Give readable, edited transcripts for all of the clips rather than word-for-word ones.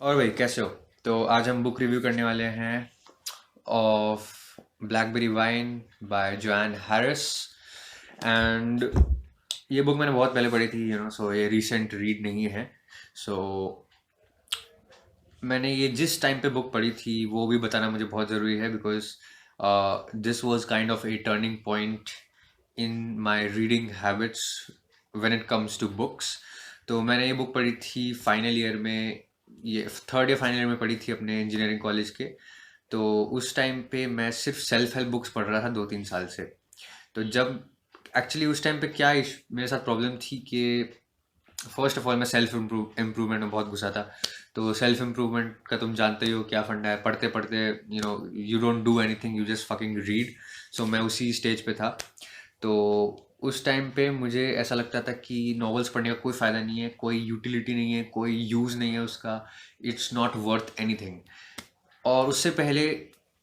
और भाई कैसे हो? तो आज हम बुक रिव्यू करने वाले हैं of Blackberry Wine by Joanne Harris. And ये बुक मैंने बहुत पहले पढ़ी थी, सो ये रीसेंट रीड नहीं है। सो मैंने ये जिस टाइम पे बुक पढ़ी थी वो भी बताना मुझे बहुत ज़रूरी है, because this was kind of a turning point in my reading habits when it comes to books. तो मैंने ये बुक पढ़ी थी फाइनल ईयर में, ये थर्ड या फाइनल ईयर में पढ़ी थी अपने इंजीनियरिंग कॉलेज के। तो उस टाइम पे मैं सिर्फ सेल्फ हेल्प बुक्स पढ़ रहा था 2-3 साल से। तो जब एक्चुअली उस टाइम पे क्या मेरे साथ प्रॉब्लम थी कि फर्स्ट ऑफ ऑल मैं सेल्फ इम्प्रूवमेंट में बहुत घुसा था। तो सेल्फ इम्प्रूवमेंट का तुम जानते ही हो क्या फंडा है, पढ़ते पढ़ते you don't do anything, you just fucking read. So मैं उसी स्टेज पे था। तो उस टाइम पे मुझे ऐसा लगता था कि नॉवेल्स पढ़ने का कोई फ़ायदा नहीं है, कोई यूटिलिटी नहीं है, कोई यूज़ नहीं है उसका। It's not worth anything. और उससे पहले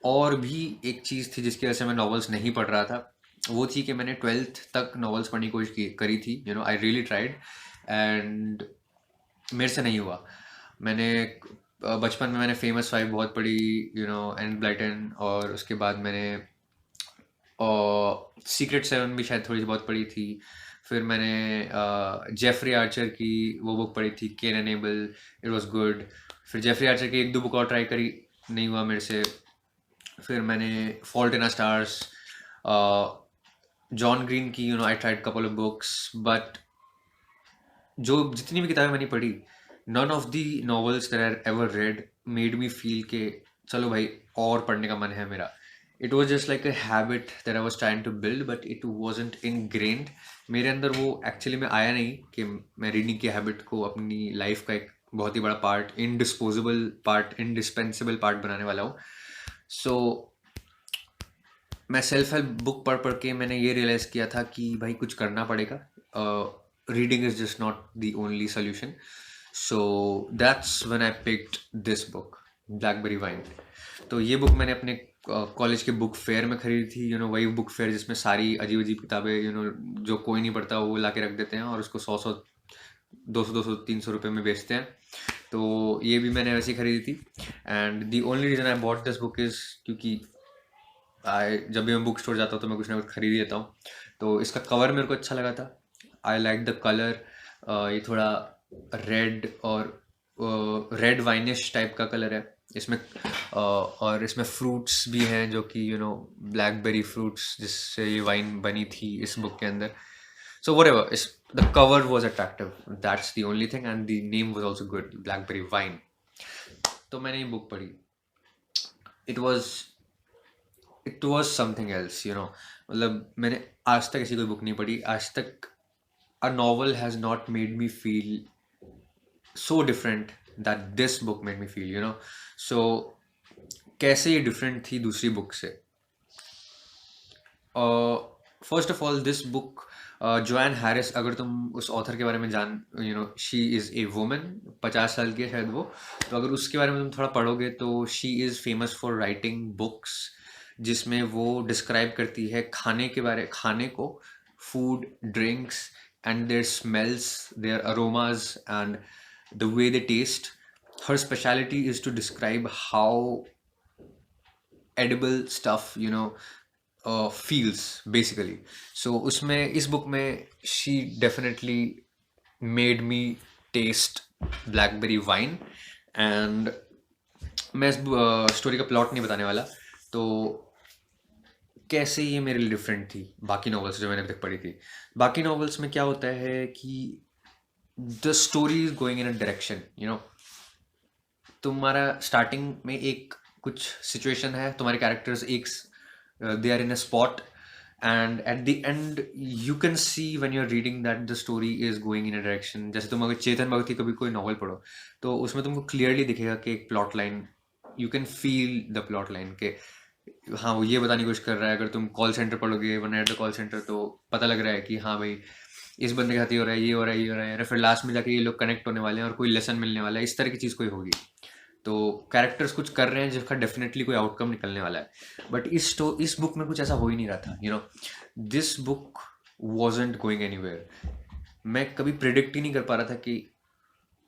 और भी एक चीज़ थी जिसकी वजह से मैं नॉवेल्स नहीं पढ़ रहा था। वो थी कि मैंने 12th तक नॉवेल्स पढ़ने की कोशिश करी थी, आई रियली ट्राइड। एंड मेरे से नहीं हुआ। मैंने बचपन में मैंने फेमस फाइव बहुत पढ़ी, एंड ब्लाइटन, और उसके बाद मैंने और सीक्रेट सेवन भी शायद थोड़ी सी बहुत पढ़ी थी। फिर मैंने जेफरी आर्चर की वो बुक पढ़ी थी, Kane and Abel. It was good. फिर जेफरी आर्चर की एक दो बुक और ट्राई करी, नहीं हुआ मेरे से। फिर मैंने Fault in Stars, John Green की, I tried couple of books, but जो जितनी भी किताबें मैंने पढ़ी, none of the novels that I ever read made me feel के चलो भाई और पढ़ने का मन है मेरा। It was just like a habit that I was trying to build, but it wasn't ingrained मेरे अंदर। वो एक्चुअली में आया नहीं कि मैं रीडिंग की हैबिट को अपनी लाइफ का एक बहुत ही बड़ा पार्ट, इनडिस्पोजेबल पार्ट, इंडिस्पेंसिबल पार्ट बनाने वाला हूँ। सो मैं सेल्फ हेल्प बुक पढ़ पढ़ के मैंने ये रियलाइज़ किया था कि भाई कुछ करना पड़ेगा। Reading is just not the only solution. So that's when I picked this book, blackberry wine. तो ये बुक मैंने अपने कॉलेज के बुक फेयर में खरीदी थी, वही बुक फेयर जिसमें सारी अजीब अजीब किताबें, जो कोई नहीं पढ़ता वो ला के रख देते हैं और उसको 100-100, 200-200, 300 रुपये में बेचते हैं। तो ये भी मैंने वैसे ही खरीदी थी। And the only reason I bought this book is क्योंकि जब भी मैं बुक स्टोर जाता हूँ तो मैं कुछ ना कुछ खरीद ही लेता हूँ। तो इसका कवर मेरे को अच्छा लगा था। I like the colour. ये थोड़ा रेड और रेड वाइनिश टाइप का कलर है इसमें। और इसमें फ्रूट्स भी हैं जो कि ब्लैकबेरी फ्रूट्स जिससे ये वाइन बनी थी इस बुक के अंदर। सो whatever, इस the cover was attractive, that's the only thing, and the name was also good, blackberry wine. तो मैंने ये बुक पढ़ी। It was it was something else, मतलब मैंने आज तक ऐसी कोई बुक नहीं पढ़ी आज तक। A novel has not made me feel so different that this book made me feel, so कैसे ये डिफरेंट थी दूसरी बुक से? First of all this book, Joanne Harris, अगर तुम उस ऑथर के बारे में जान, शी इज़ ए वुमन, 50 साल की है शायद वो। तो अगर उसके बारे में तुम थोड़ा पढ़ोगे तो she is famous for writing books जिसमें वो डिस्क्राइब करती है खाने को, food, drinks, and their smells, their aromas, and the way they taste. हर speciality is to describe how edible stuff feels basically. So उसमें इस बुक में she definitely made me taste blackberry wine. And मैं इस story का plot नहीं बताने वाला। तो कैसे ये मेरे लिए डिफरेंट थी बाकी नॉवेल्स जो मैंने अभी तक पढ़ी थी। बाकी नॉवेल्स में क्या होता है कि the story is going in a direction, तुम्हारा स्टार्टिंग में एक कुछ सिचुएशन है, तुम्हारे कैरेक्टर्स एक they are in a spot, and at the end you can see when you are reading that the story is going in a direction. जैसे तुम अगर चेतन भगत की कभी कोई नॉवल पढ़ो तो उसमें तुमको क्लियरली दिखेगा कि एक plot line, you can feel the plot line के हाँ वो ये बताने की कोशिश कर रहा है। अगर तुम कॉल सेंटर पढ़ोगे, one at the call centre, तो पता लग रहा है कि हाँ भाई इस बंदे के साथ ये हो रहा है, ये हो रहा है, ये हो रहा है, फिर लास्ट में जाके ये लोग कनेक्ट होने वाले हैं और कोई लेसन मिलने वाला है, इस तरह की चीज़ कोई होगी। तो कैरेक्टर्स कुछ कर रहे हैं जिसका डेफिनेटली कोई आउटकम निकलने वाला है। बट इस बुक में कुछ ऐसा हो ही नहीं रहा था, this book wasn't going anywhere. मैं कभी प्रिडिक्ट ही नहीं कर पा रहा था कि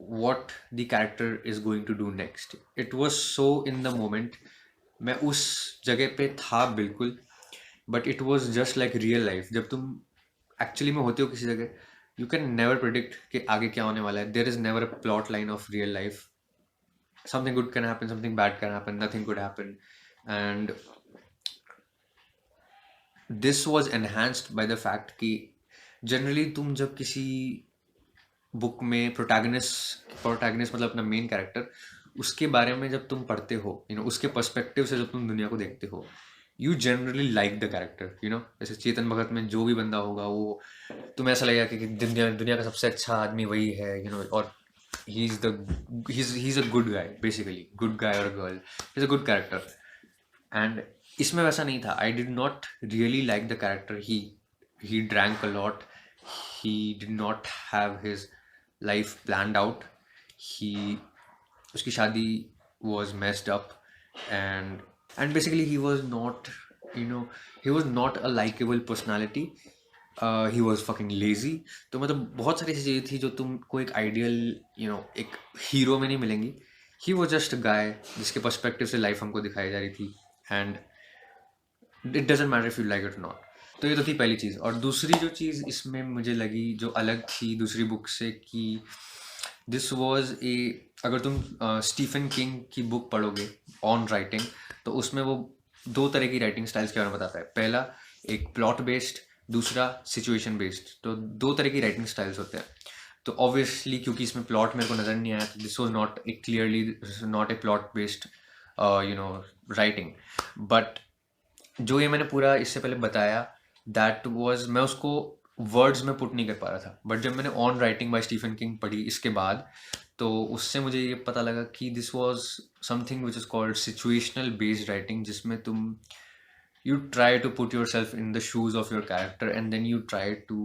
what the character is going to do next. It was so in the moment. मैं उस जगह पे था बिल्कुल, but it was just like real life. जब तुम एक्चुअली में होते हो किसी जगह, यू कैन नेवर प्रिडिक्ट कि आगे क्या होने वाला है. There is never a plot line of real life. Something good can happen, something bad can happen, nothing could happen. And this was enhanced by the fact कि generally तुम जब किसी बुक में प्रोटैगनिस्ट मतलब अपना मेन कैरेक्टर, उसके बारे में जब तुम पढ़ते हो, उसके पर्सपेक्टिव से जब तुम दुनिया को देखते हो, you generally like the character. जैसे चेतन भगत में जो भी बंदा होगा, वो तुम्हें ऐसा लगेगा कि दुनिया का सबसे अच्छा आदमी वही है. और he's a good guy, basically good guy or a girl. He's a good character. And इसमें वैसा नहीं था. I did not really like the character. He drank a lot. He did not have his life planned out. he उसकी शादी was messed up. And basically he was not, he was not a likable personality. He was fucking lazy. तो मतलब बहुत सारी ऐसी चीज़ें थी जो तुमको एक आइडियल एक हीरो में नहीं मिलेंगी. ही वॉज जस्ट अ गाय जिसके पर्सपेक्टिव से लाइफ हमको दिखाई जा रही थी. And it doesn't matter if you like it not. तो ये तो थी पहली चीज़. और दूसरी जो चीज़ इसमें मुझे लगी जो अलग थी दूसरी बुक से, कि दिस वॉज ए, अगर तुम स्टीफन किंग की बुक पढ़ोगे ऑन राइटिंग, तो उसमें वो दो तरह की राइटिंग स्टाइल्स के बारे में बताता है. पहला एक प्लॉट बेस्ड, दूसरा सिचुएशन बेस्ड. तो दो तरह की राइटिंग स्टाइल्स होते हैं. तो ऑब्वियसली क्योंकि इसमें प्लॉट मेरे को नज़र नहीं आया, तो this was not a clearly not a plot based writing. But जो ये मैंने पूरा इससे पहले बताया, दैट वाज, मैं उसको वर्ड्स में पुट नहीं कर पा रहा था. बट जब मैंने On Writing by Stephen King पढ़ी इसके बाद, तो उससे मुझे ये पता लगा कि this was something which is called situational based writing, जिसमें तुम you try to put yourself in the shoes of your character, and then you try to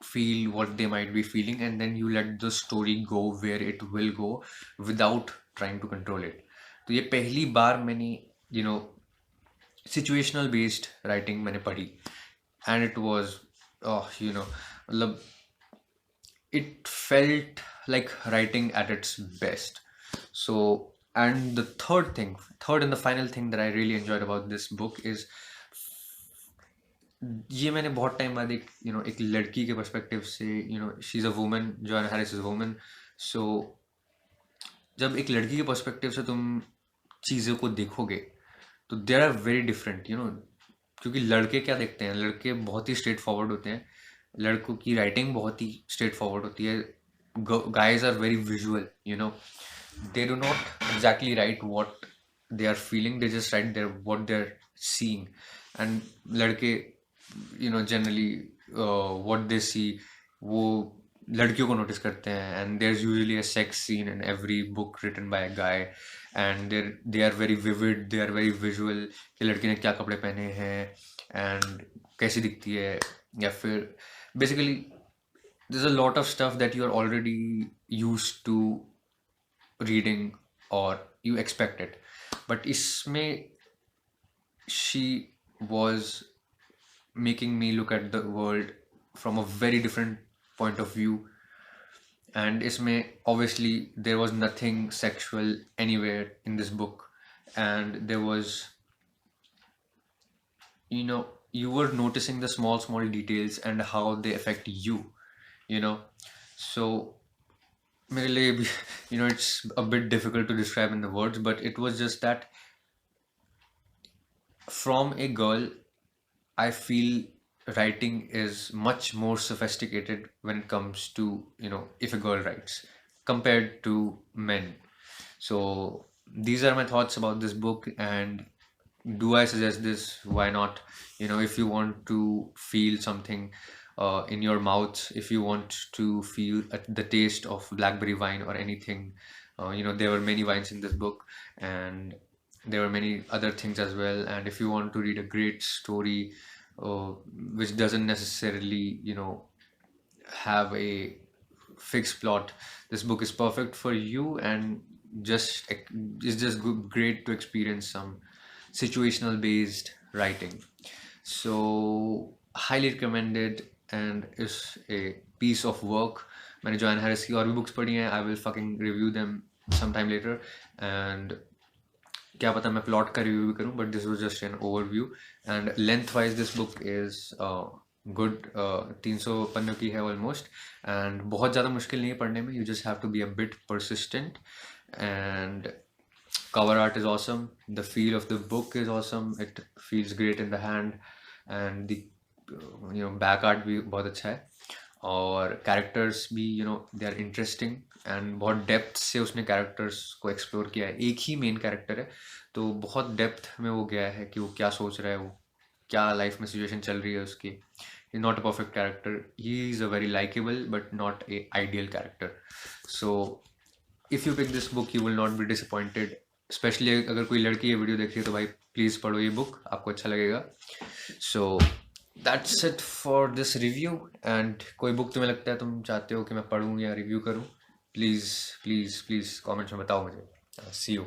feel what they might be feeling, and then you let the story go where it will go without trying to control it. तो ये पहली बार मैंने situational based writing मैंने पढ़ी. And it was मतलब it felt like writing at its best. So, and the third and the final thing that I really enjoyed about this book is, ये मैंने बहुत टाइम बाद एक लड़की के पर्सपेक्टिव से, she is a woman, Joanne Harris is a woman. So जब एक लड़की के पर्सपेक्टिव से तुम चीज़ों को देखोगे, तो देर आर वेरी डिफरेंट. क्योंकि लड़के क्या देखते हैं, लड़के बहुत ही स्ट्रेट फॉरवर्ड होते हैं. लड़कों की राइटिंग बहुत ही स्ट्रेट फॉरवर्ड होती है. Guys are very visual. They do not exactly write what they are feeling, they just write what they're seeing. And लड़के generally what they see, वो लड़कियों को नोटिस करते हैं. And there's usually a sex scene in every book written by a guy, and they are very vivid, they are very visual, कि लड़की ने क्या कपड़े पहने हैं and कैसी दिखती है, या फिर basically there's a lot of stuff that you're already used to reading or you expect it. But isme she was making me look at the world from a very different point of view. And isme obviously there was nothing sexual anywhere in this book. And there was, you were noticing the small details and how they affect you. So मेरे लिए भी it's a bit difficult to describe in the words, but it was just that from a girl, I feel writing is much more sophisticated when it comes to, if a girl writes compared to men. So these are my thoughts about this book. And do I suggest this? Why not? If you want to feel something in your mouth, if you want to feel the taste of blackberry wine or anything, there were many wines in this book, and there were many other things as well. And if you want to read a great story which doesn't necessarily have a fixed plot, this book is perfect for you. And it's just great to experience some situational based writing. So highly recommended, and is a piece of work मैंने John Harris की और भी books पढ़ी हैं. I will fucking review them some time later. And क्या पता मैं plot का रिव्यू भी करूं, but this was just an overview. And length wise this book is good. 300 पन्नों की है ऑलमोस्ट. एंड बहुत ज़्यादा मुश्किल नहीं है पढ़ने में. You just have to be a bit persistent. And cover art is awesome. The feel of the book is awesome. It feels great in the hand. And the back art भी बहुत अच्छा है. और कैरेक्टर्स भी they are interesting. And बहुत depth से उसने characters को एक्सप्लोर किया है. एक ही मेन कैरेक्टर है, तो बहुत डेप्थ में वो गया है कि वो क्या सोच रहा है, वो क्या लाइफ में सिचुएशन चल रही है उसकी. He not a perfect character. He is a very likeable but not a ideal character. So if you pick this book you will not be disappointed. Especially अगर कोई लड़की ये वीडियो देख रही है तो भाई प्लीज़ पढ़ो ये बुक, आपको अच्छा लगेगा. So that's it for this review. And कोई बुक तुम्हें लगता है तुम चाहते हो कि मैं पढूं या रिव्यू करूं, प्लीज़ प्लीज़ प्लीज़ कमेंट्स में बताओ मुझे. सी यू.